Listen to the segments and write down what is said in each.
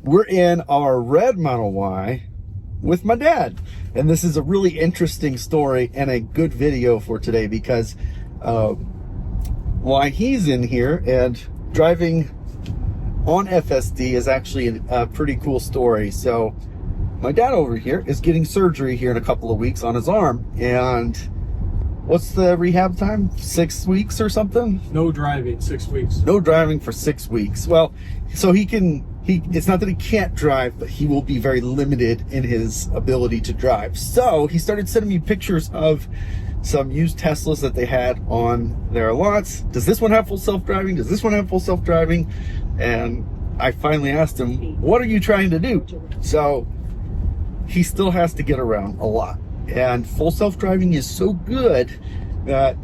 we're in our red Model Y with my dad. And this is a really interesting story and a good video for today because why he's in here and driving on FSD is actually a pretty cool story. So my dad over here is getting surgery here in a couple of weeks on his arm. And what's the rehab time? 6 weeks or something? No driving, 6 weeks. No driving for 6 weeks. Well, so it's not that he can't drive, but he will be very limited in his ability to drive. So he started sending me pictures of some used Teslas that they had on their lots. Does this one have full self-driving? Does this one have full self-driving? And I finally asked him, what are you trying to do? So he still has to get around a lot. And full self-driving is so good that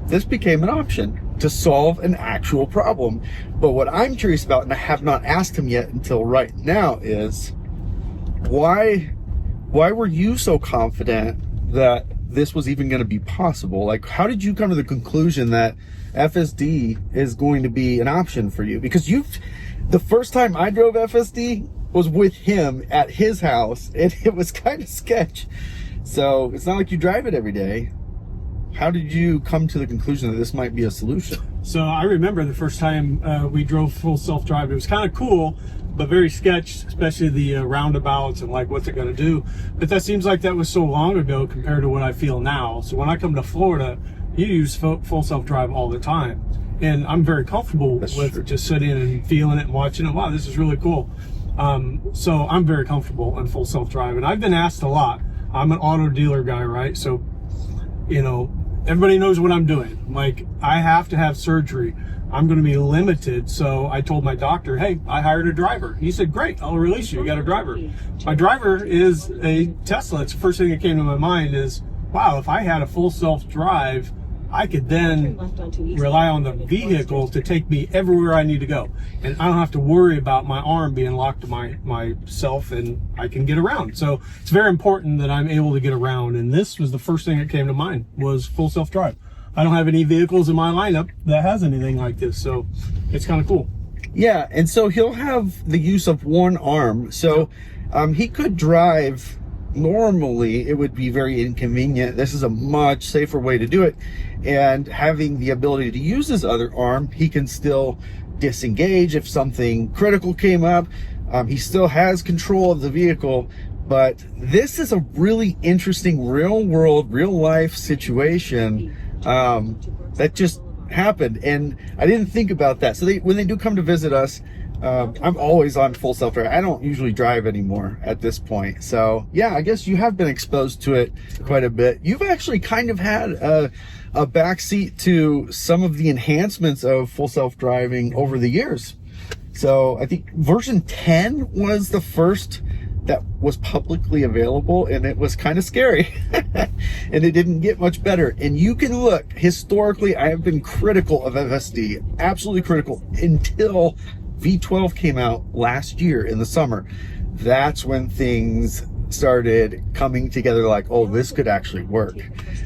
this became an option to solve an actual problem. But what I'm curious about, and I have not asked him yet until right now, is why were you so confident that this was even going to be possible? Like, how did you come to the conclusion that FSD is going to be an option for you? Because the first time I drove FSD was with him at his house, and it was kind of sketch. So it's not like you drive it every day. How did you come to the conclusion that this might be a solution? So I remember the first time we drove full self-drive. It was kind of cool, but very sketch, especially the roundabouts and like what's it going to do. But that seems like that was so long ago compared to what I feel now. So when I come to Florida, you use full self-drive all the time. And I'm very comfortable with just sitting and feeling it and watching it. Wow, this is really cool. So I'm very comfortable in full self-drive. And I've been asked a lot. I'm an auto dealer guy, right? So, you know, everybody knows what I'm doing. Like, I have to have surgery. I'm going to be limited. So I told my doctor, hey, I hired a driver. He said, great, I'll release you. You got a driver. My driver is a Tesla. It's the first thing that came to my mind is, wow, if I had a full self-drive, I could then rely on the vehicle to take me everywhere I need to go. And I don't have to worry about my arm being locked to myself, and I can get around. So it's very important that I'm able to get around. And this was the first thing that came to mind was full self-drive. I don't have any vehicles in my lineup that has anything like this. So it's kind of cool. Yeah. And so he'll have the use of one arm. So he could drive. Normally it would be very inconvenient. This is a much safer way to do it. And having the ability to use his other arm, he can still disengage if something critical came up. He still has control of the vehicle. But this is a really interesting real world, real life situation that just happened. And I didn't think about that. So when they do come to visit us, I'm always on full self-drive. I don't usually drive anymore at this point. So yeah, I guess you have been exposed to it quite a bit. You've actually kind of had a backseat to some of the enhancements of full self-driving over the years. So I think version 10 was the first that was publicly available, and it was kind of scary and it didn't get much better. And you can look historically, I have been critical of FSD, absolutely critical, until V12 came out last year in the summer. That's when things started coming together like, oh, this could actually work.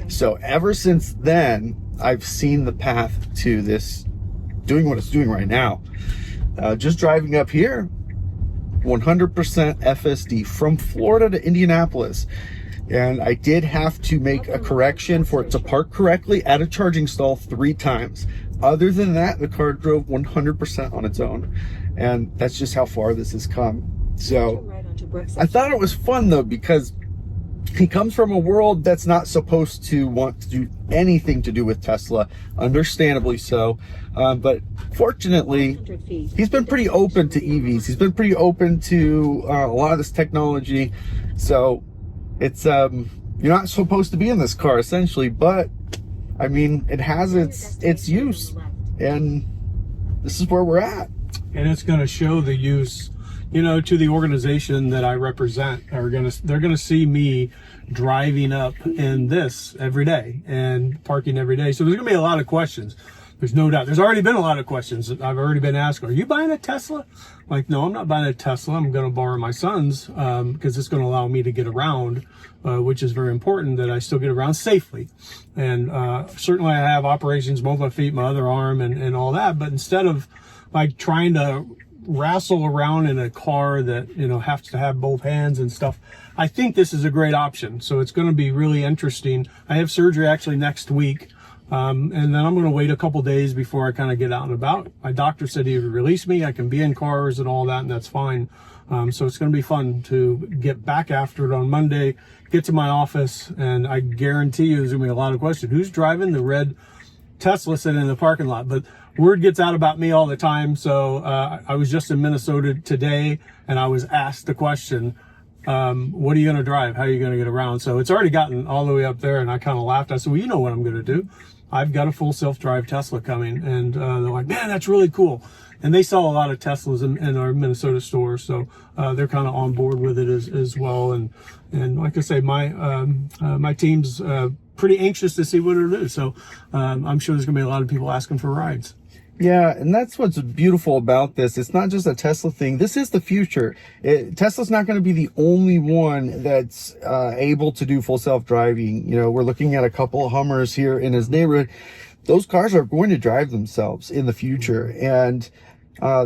So ever since then, I've seen the path to this doing what it's doing right now. Just driving up here, 100% FSD from Florida to Indianapolis. And I did have to make a correction for it to park correctly at a charging stall 3 times. Other than that, the car drove 100% on its own. And that's just how far this has come. So I thought it was fun though, because he comes from a world that's not supposed to want to do anything to do with Tesla, understandably so. But fortunately, he's been pretty open to EVs. He's been pretty open to a lot of this technology. So it's, you're not supposed to be in this car essentially, but I mean, it has its use, and this is where we're at. And it's going to show the use, you know, to the organization that I represent. They're going to see me driving up in this every day and parking every day. So there's going to be a lot of questions. There's no doubt. There's already been a lot of questions. I've already been asked, are you buying a Tesla? Like, no, I'm not buying a Tesla. I'm going to borrow my son's because it's going to allow me to get around, which is very important that I still get around safely. And certainly I have operations, both my feet, my other arm, and all that. But instead of like trying to wrestle around in a car that, you know, have to have both hands and stuff, I think this is a great option. So it's going to be really interesting. I have surgery actually next week. And then I'm going to wait a couple days before I kind of get out and about. My doctor said he would release me. I can be in cars and all that, and that's fine. So it's going to be fun to get back after it on Monday, get to my office, and I guarantee you there's going to be a lot of questions. Who's driving the red Tesla sitting in the parking lot? But word gets out about me all the time. So I was just in Minnesota today, and I was asked the question, what are you going to drive? How are you going to get around? So it's already gotten all the way up there, and I kind of laughed. I said, well, you know what I'm going to do. I've got a full self-drive Tesla coming, and they're like, man, that's really cool. And they sell a lot of Teslas in our Minnesota stores, so they're kind of on board with it as well. And like I say, my team's pretty anxious to see what it'll do. So I'm sure there's going to be a lot of people asking for rides. Yeah, and that's what's beautiful about this. It's not just a Tesla thing. This is the future. Tesla's not going to be the only one that's able to do full self-driving. You know, we're looking at a couple of Hummers here in his neighborhood. Those cars are going to drive themselves in the future. And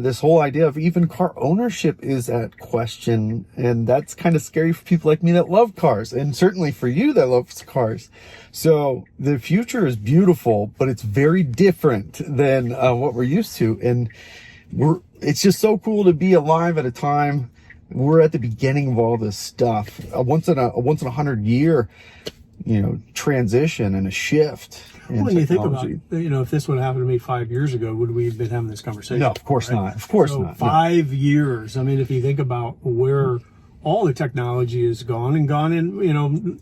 this whole idea of even car ownership is at question. And that's kind of scary for people like me that love cars, and certainly for you that loves cars. So the future is beautiful, but it's very different than what we're used to. And it's just so cool to be alive at a time. We're at the beginning of all this stuff. Once in a 100-year, you know, transition and a shift. When you think about, you know, if this would have happened to me 5 years ago, would we have been having this conversation? No, of course not. Of course not. 5 years. I mean, if you think about where all the technology has gone and, you know,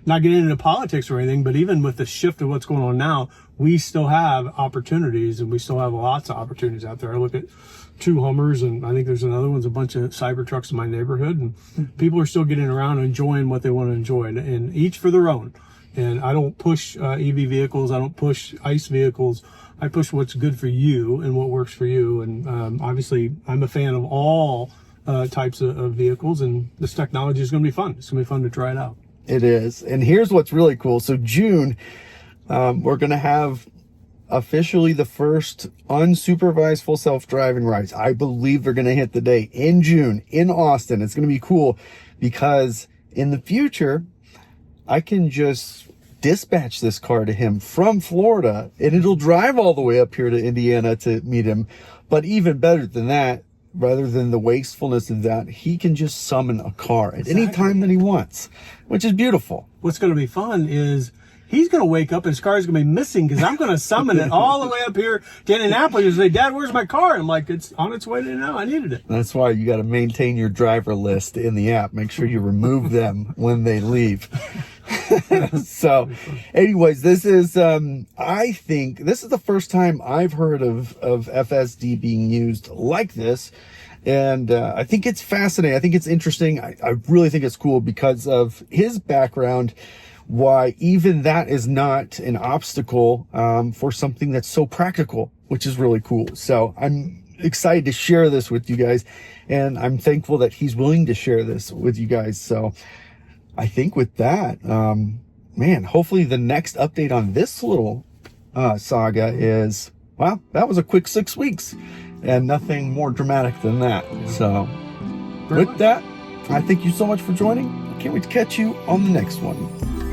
not getting into politics or anything, but even with the shift of what's going on now, we still have opportunities, and we still have lots of opportunities out there. I look at 2 Hummers, and I think there's another one's a bunch of Cybertrucks in my neighborhood, and people are still getting around and enjoying what they want to enjoy, and each for their own. And I don't push EV vehicles. I don't push ICE vehicles. I push what's good for you and what works for you. And obviously, I'm a fan of all types of vehicles, and this technology is going to be fun. It's going to be fun to try it out. It is. And here's what's really cool. So June, we're going to have officially the first unsupervised full self-driving rides. I believe they're going to hit the day in June in Austin. It's going to be cool because in the future, I can just dispatch this car to him from Florida, and it'll drive all the way up here to Indiana to meet him. But even better than that, rather than the wastefulness of that, he can just summon a car at any time that he wants, which is beautiful. What's going to be fun is he's going to wake up and his car is going to be missing because I'm going to summon it all the way up here to Indianapolis and say, Dad, where's my car? I'm like, it's on its way to now. I needed it. That's why you got to maintain your driver list in the app. Make sure you remove them when they leave. So anyways, this is, I think this is the first time I've heard of FSD being used like this. And I think it's fascinating. I think it's interesting. I really think it's cool because of his background, why even that is not an obstacle for something that's so practical, which is really cool. So I'm excited to share this with you guys, and I'm thankful that he's willing to share this with you guys. So I think with that, man, hopefully the next update on this little saga is, well, that was a quick 6 weeks and nothing more dramatic than that. So with that, I thank you so much for joining. I can't wait to catch you on the next one.